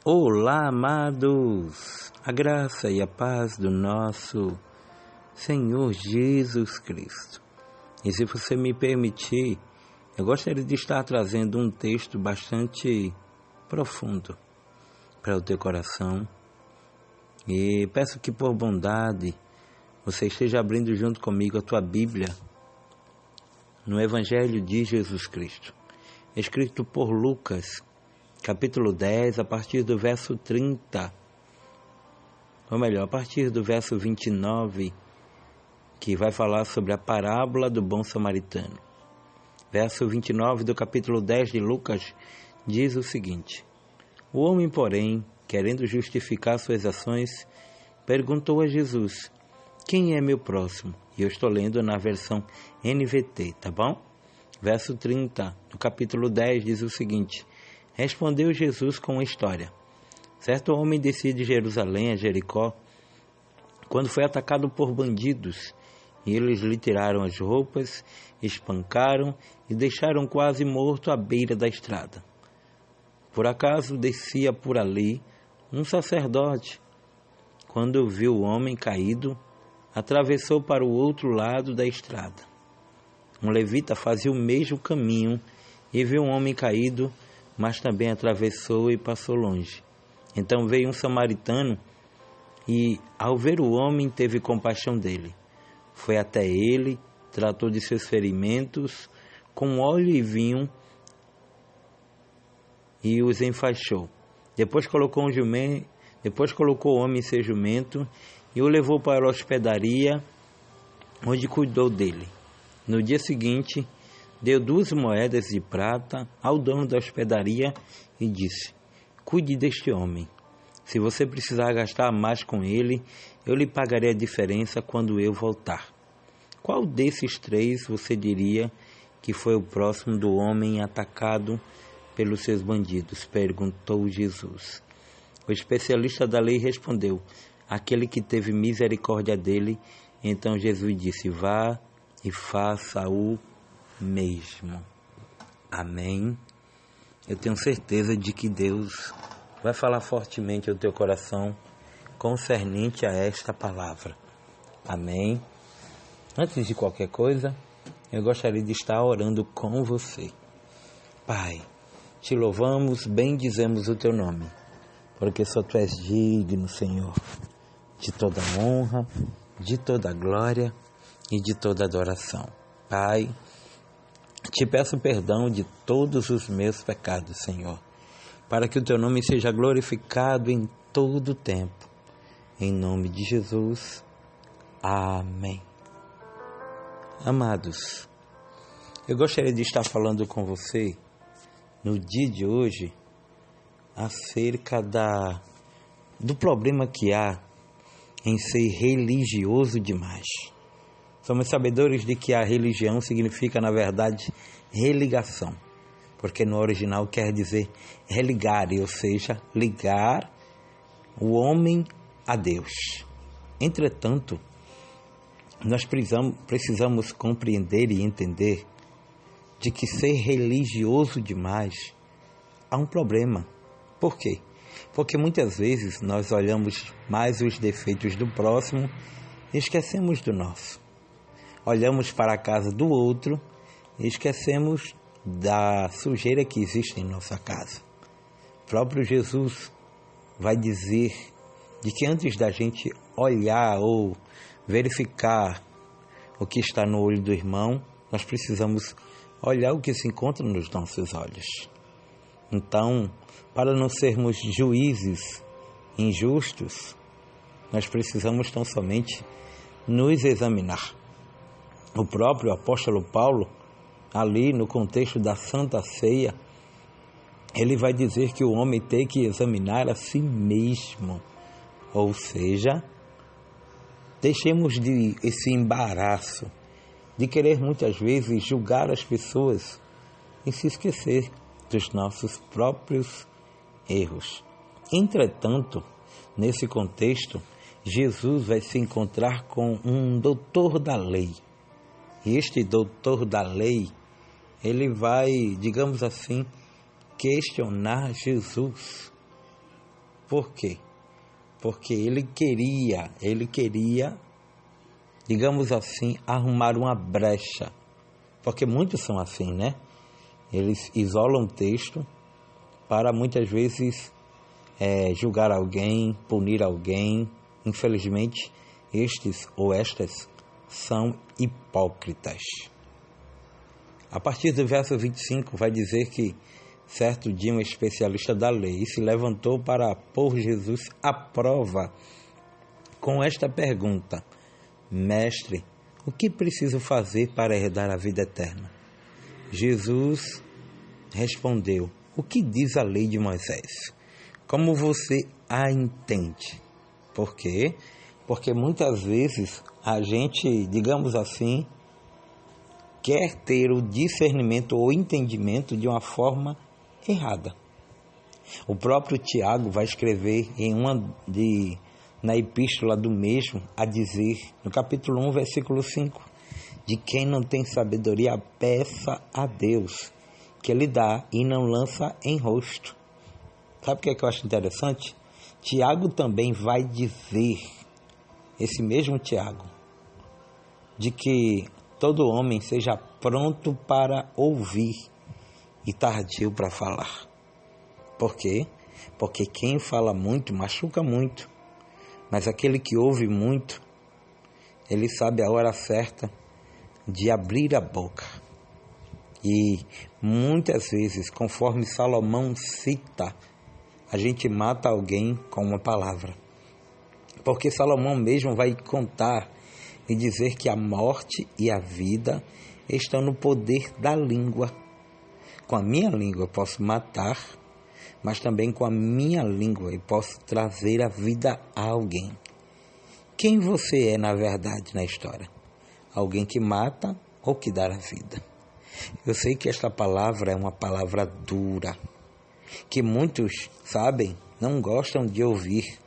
Olá, amados! A graça e a paz do nosso Senhor Jesus Cristo. E se você me permitir, eu gostaria de estar trazendo um texto bastante profundo para o teu coração. E peço que por bondade você esteja abrindo junto comigo a tua Bíblia no Evangelho de Jesus Cristo, escrito por Lucas, capítulo 10, a partir do verso 30, ou melhor, a partir do verso 29, que vai falar sobre a parábola do bom samaritano. Verso 29 do capítulo 10 de Lucas diz o seguinte: O homem, porém, querendo justificar suas ações, perguntou a Jesus: quem é meu próximo? E eu estou lendo na versão NVT, tá bom? Verso 30 do capítulo 10 diz o seguinte: Respondeu Jesus com uma história. Certo homem descia de Jerusalém a Jericó, quando foi atacado por bandidos, e eles lhe tiraram as roupas, espancaram e deixaram quase morto à beira da estrada. Por acaso descia por ali um sacerdote. Quando viu o homem caído, atravessou para o outro lado da estrada. Um levita fazia o mesmo caminho e viu um homem caído, mas também atravessou e passou longe. Então veio um samaritano e, ao ver o homem, teve compaixão dele. Foi até ele, tratou de seus ferimentos com óleo e vinho e os enfaixou. Depois colocou o homem em seu jumento e o levou para a hospedaria, onde cuidou dele. No dia seguinte, deu 2 moedas de prata ao dono da hospedaria e disse: Cuide deste homem. Se você precisar gastar mais com ele, eu lhe pagarei a diferença quando eu voltar. Qual desses 3 você diria que foi o próximo do homem atacado pelos seus bandidos? Perguntou Jesus. O especialista da lei respondeu: Aquele que teve misericórdia dele. Então Jesus disse: Vá e faça o mesmo. Amém. Eu tenho certeza de que Deus vai falar fortemente ao teu coração concernente a esta palavra. Amém. Antes de qualquer coisa, eu gostaria de estar orando com você. Pai, te louvamos, bendizemos o teu nome, porque só tu és digno, Senhor, de toda honra, de toda glória e de toda adoração. Pai, te peço perdão de todos os meus pecados, Senhor, para que o teu nome seja glorificado em todo o tempo. Em nome de Jesus. Amém. Amados, eu gostaria de estar falando com você no dia de hoje acerca do problema que há em ser religioso demais. Somos sabedores de que a religião significa, na verdade, religação, porque no original quer dizer religar, ou seja, ligar o homem a Deus. Entretanto, nós precisamos compreender e entender de que ser religioso demais há um problema. Por quê? Porque muitas vezes nós olhamos mais os defeitos do próximo e esquecemos do nosso. Olhamos para a casa do outro e esquecemos da sujeira que existe em nossa casa. O próprio Jesus vai dizer de que antes da gente olhar ou verificar o que está no olho do irmão, nós precisamos olhar o que se encontra nos nossos olhos. Então, para não sermos juízes injustos, nós precisamos tão somente nos examinar. O próprio apóstolo Paulo, ali no contexto da Santa Ceia, ele vai dizer que o homem tem que examinar a si mesmo. Ou seja, deixemos esse embaraço de querer muitas vezes julgar as pessoas e se esquecer dos nossos próprios erros. Entretanto, nesse contexto, Jesus vai se encontrar com um doutor da lei. E este doutor da lei, ele vai, digamos assim, questionar Jesus. Por quê? Porque ele queria, digamos assim, arrumar uma brecha. Porque muitos são assim, né? Eles isolam o texto para muitas vezes julgar alguém, punir alguém. Infelizmente, estes ou estas são hipócritas. A partir do verso 25 vai dizer que certo dia um especialista da lei se levantou para pôr Jesus à prova com esta pergunta: Mestre, o que preciso fazer para herdar a vida eterna? Jesus respondeu: O que diz a lei de Moisés? Como você a entende? Por quê? Porque muitas vezes a gente, digamos assim, quer ter o discernimento ou entendimento de uma forma errada. O próprio Tiago vai escrever na epístola do mesmo, a dizer, no capítulo 1, versículo 5, de quem não tem sabedoria, peça a Deus, que Ele dá e não lança em rosto. Sabe o que eu acho interessante? Tiago também vai dizer, esse mesmo Tiago, de que todo homem seja pronto para ouvir e tardio para falar. Por quê? Porque quem fala muito machuca muito, mas aquele que ouve muito, ele sabe a hora certa de abrir a boca. E muitas vezes, conforme Salomão cita, a gente mata alguém com uma palavra. Porque Salomão mesmo vai contar e dizer que a morte e a vida estão no poder da língua. Com a minha língua eu posso matar, mas também com a minha língua eu posso trazer a vida a alguém. Quem você é na verdade na história? Alguém que mata ou que dá a vida? Eu sei que esta palavra é uma palavra dura, que muitos, sabem, não gostam de ouvir.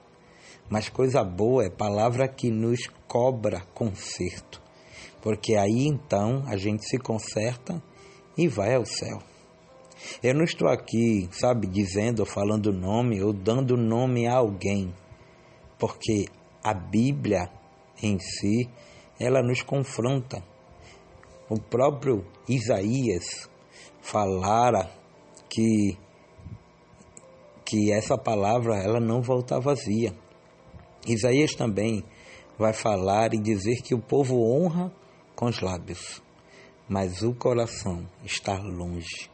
Mas coisa boa é palavra que nos cobra conserto, porque aí então a gente se conserta e vai ao céu. Eu não estou aqui, dizendo ou falando nome ou dando nome a alguém, porque a Bíblia em si, ela nos confronta. O próprio Isaías falara que essa palavra ela não volta vazia. Isaías também vai falar e dizer que o povo honra com os lábios, mas o coração está longe.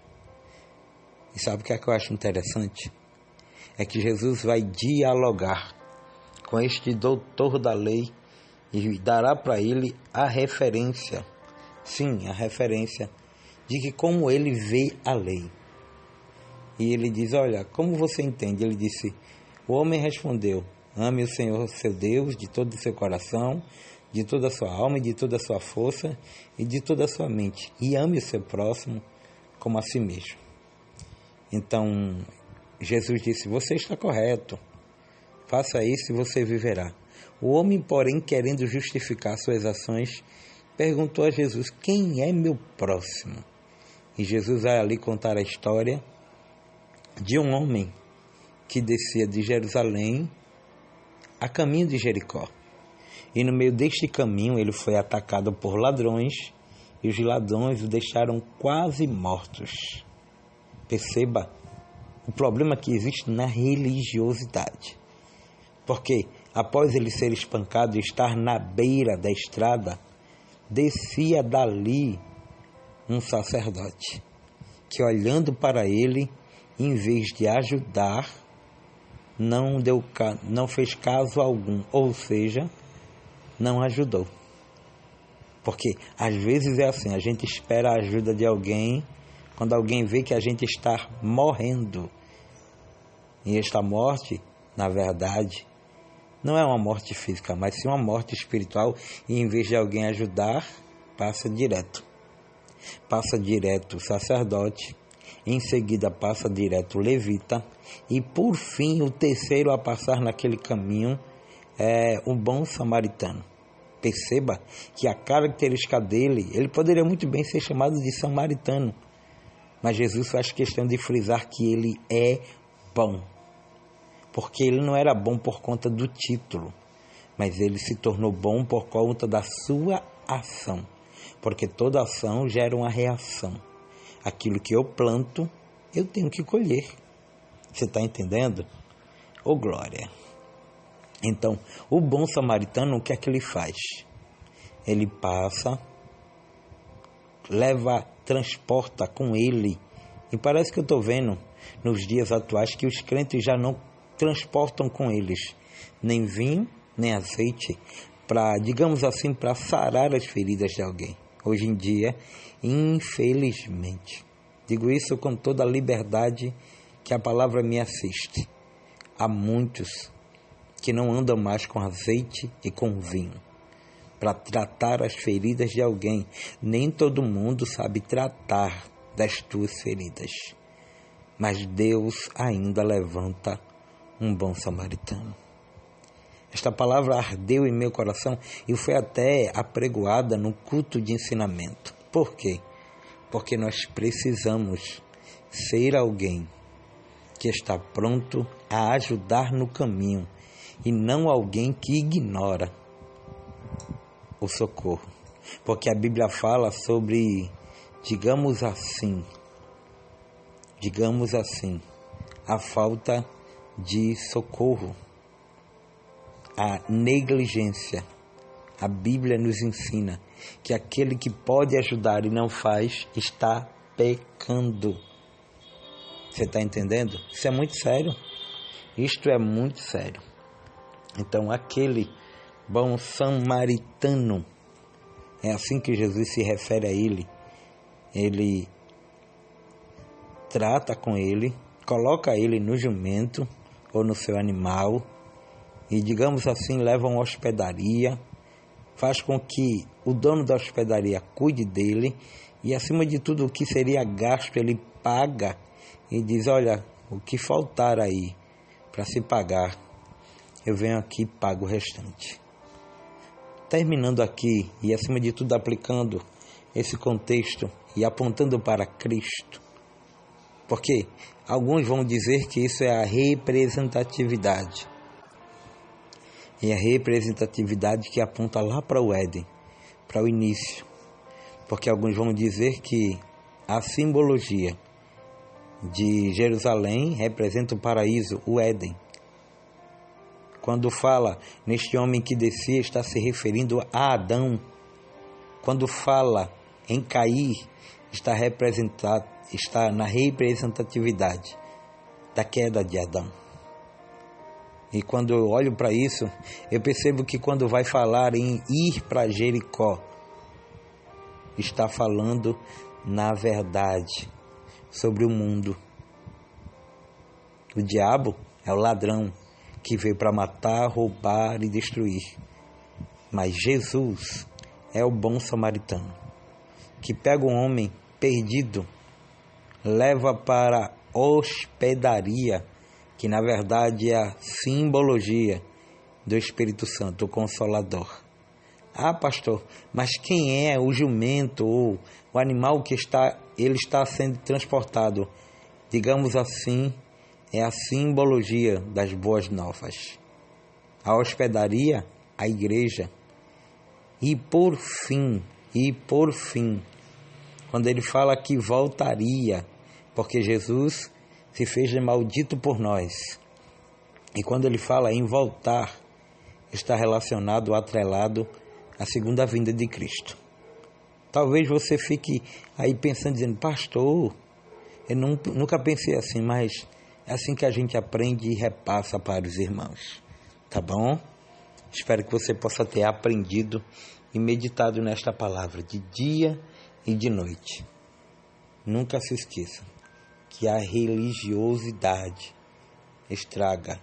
E sabe o que eu acho interessante? É que Jesus vai dialogar com este doutor da lei e dará para ele a referência, sim, a referência de que como ele vê a lei. E ele diz, olha, como você entende? Ele disse, o homem respondeu, ame o Senhor seu Deus de todo o seu coração, de toda a sua alma e de toda a sua força e de toda a sua mente. E ame o seu próximo como a si mesmo. Então, Jesus disse, você está correto. Faça isso e você viverá. O homem, porém, querendo justificar suas ações, perguntou a Jesus, quem é meu próximo? E Jesus vai ali contar a história de um homem que descia de Jerusalém a caminho de Jericó. E no meio deste caminho ele foi atacado por ladrões e os ladrões o deixaram quase mortos. Perceba o problema que existe na religiosidade. Porque após ele ser espancado e estar na beira da estrada, descia dali um sacerdote que, olhando para ele, em vez de ajudar, não fez caso algum, ou seja, não ajudou. Porque às vezes é assim, a gente espera a ajuda de alguém quando alguém vê que a gente está morrendo. E esta morte, na verdade, não é uma morte física, mas sim uma morte espiritual, e em vez de alguém ajudar, passa direto o sacerdote, em seguida passa direto o levita, e por fim o terceiro a passar naquele caminho é o bom samaritano. Perceba que a característica dele, ele poderia muito bem ser chamado de samaritano, mas Jesus faz questão de frisar que ele é bom. porque ele não era bom por conta do título, mas ele se tornou bom por conta da sua ação, porque toda ação gera uma reação. Aquilo que eu planto, eu tenho que colher. Você está entendendo? Ô glória! Então, o bom samaritano, o que é que ele faz? Ele passa, leva, transporta com ele. E parece que eu estou vendo nos dias atuais que os crentes já não transportam com eles nem vinho, nem azeite, para, digamos assim, para sarar as feridas de alguém. Hoje em dia, infelizmente, digo isso com toda a liberdade que a palavra me assiste. Há muitos que não andam mais com azeite e com vinho para tratar as feridas de alguém. Nem todo mundo sabe tratar das tuas feridas, mas Deus ainda levanta um bom samaritano. Esta palavra ardeu em meu coração e foi até apregoada no culto de ensinamento. Por quê? Porque nós precisamos ser alguém que está pronto a ajudar no caminho e não alguém que ignora o socorro. Porque a Bíblia fala sobre, digamos assim, a falta de socorro, a negligência. A Bíblia nos ensina que aquele que pode ajudar e não faz, está pecando. Você está entendendo? Isso é muito sério. Isto é muito sério. Então, aquele bom samaritano, é assim que Jesus se refere a ele. Ele trata com ele, coloca ele no jumento ou no seu animal e, digamos assim, leva uma hospedaria, faz com que o dono da hospedaria cuide dele e, acima de tudo, o que seria gasto ele paga e diz: olha, o que faltar aí para se pagar, eu venho aqui e pago o restante. Terminando aqui e, acima de tudo, aplicando esse contexto e apontando para Cristo, porque alguns vão dizer que isso é a representatividade. E a representatividade que aponta lá para o Éden, para o início. Porque alguns vão dizer que a simbologia de Jerusalém representa o paraíso, o Éden. Quando fala neste homem que descia, está se referindo a Adão. Quando fala em cair, está na representatividade da queda de Adão. E quando eu olho para isso, eu percebo que quando vai falar em ir para Jericó, está falando, na verdade, sobre o mundo. O diabo é o ladrão que veio para matar, roubar e destruir. Mas Jesus é o bom samaritano, que pega um homem perdido, leva para hospedaria, que na verdade é a simbologia do Espírito Santo, o Consolador. Ah, pastor, mas quem é o jumento ou o animal que ele está sendo transportado? Digamos assim, é a simbologia das boas novas. A hospedaria, a igreja. E por fim, quando ele fala que voltaria, porque Jesus se fez de maldito por nós. E quando ele fala em voltar, está relacionado, atrelado à segunda vinda de Cristo. Talvez você fique aí pensando, dizendo: pastor, eu nunca pensei assim, mas é assim que a gente aprende e repassa para os irmãos. Tá bom? Espero que você possa ter aprendido e meditado nesta palavra de dia e de noite. Nunca se esqueça que a religiosidade estraga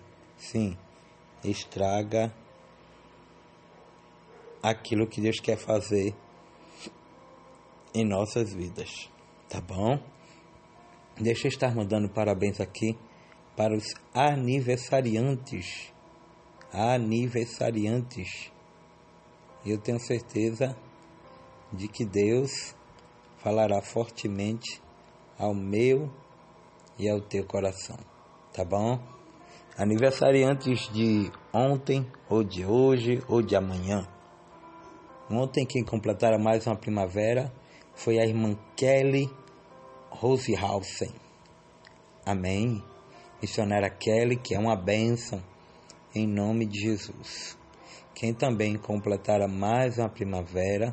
aquilo que Deus quer fazer em nossas vidas, tá bom? Deixa eu estar mandando parabéns aqui para os aniversariantes. Eu tenho certeza de que Deus falará fortemente ao meu e ao teu coração, tá bom? aniversariantes de ontem, ou de hoje, ou de amanhã. Ontem quem completara mais uma primavera foi a irmã Kelly Rosehausen. Amém? Missionária Kelly, que é uma bênção, em nome de Jesus. Quem também completara mais uma primavera,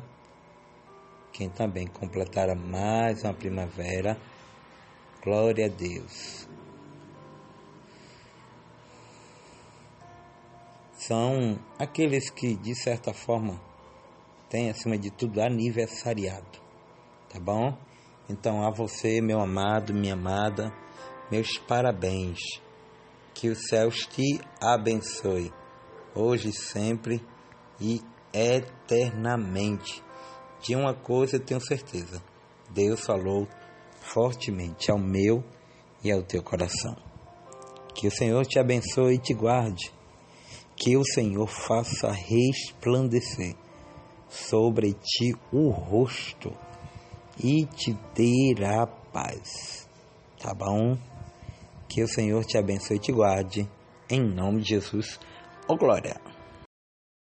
glória a Deus. São aqueles que, de certa forma, têm, acima de tudo, aniversariado. Tá bom? Então, a você, meu amado, minha amada, meus parabéns. Que os céus te abençoe, hoje, sempre e eternamente. De uma coisa eu tenho certeza: Deus falou fortemente ao meu e ao teu coração. Que o Senhor te abençoe e te guarde. Que o Senhor faça resplandecer sobre ti o rosto e te dê a paz. Tá bom? Que o Senhor te abençoe e te guarde. Em nome de Jesus. Glória.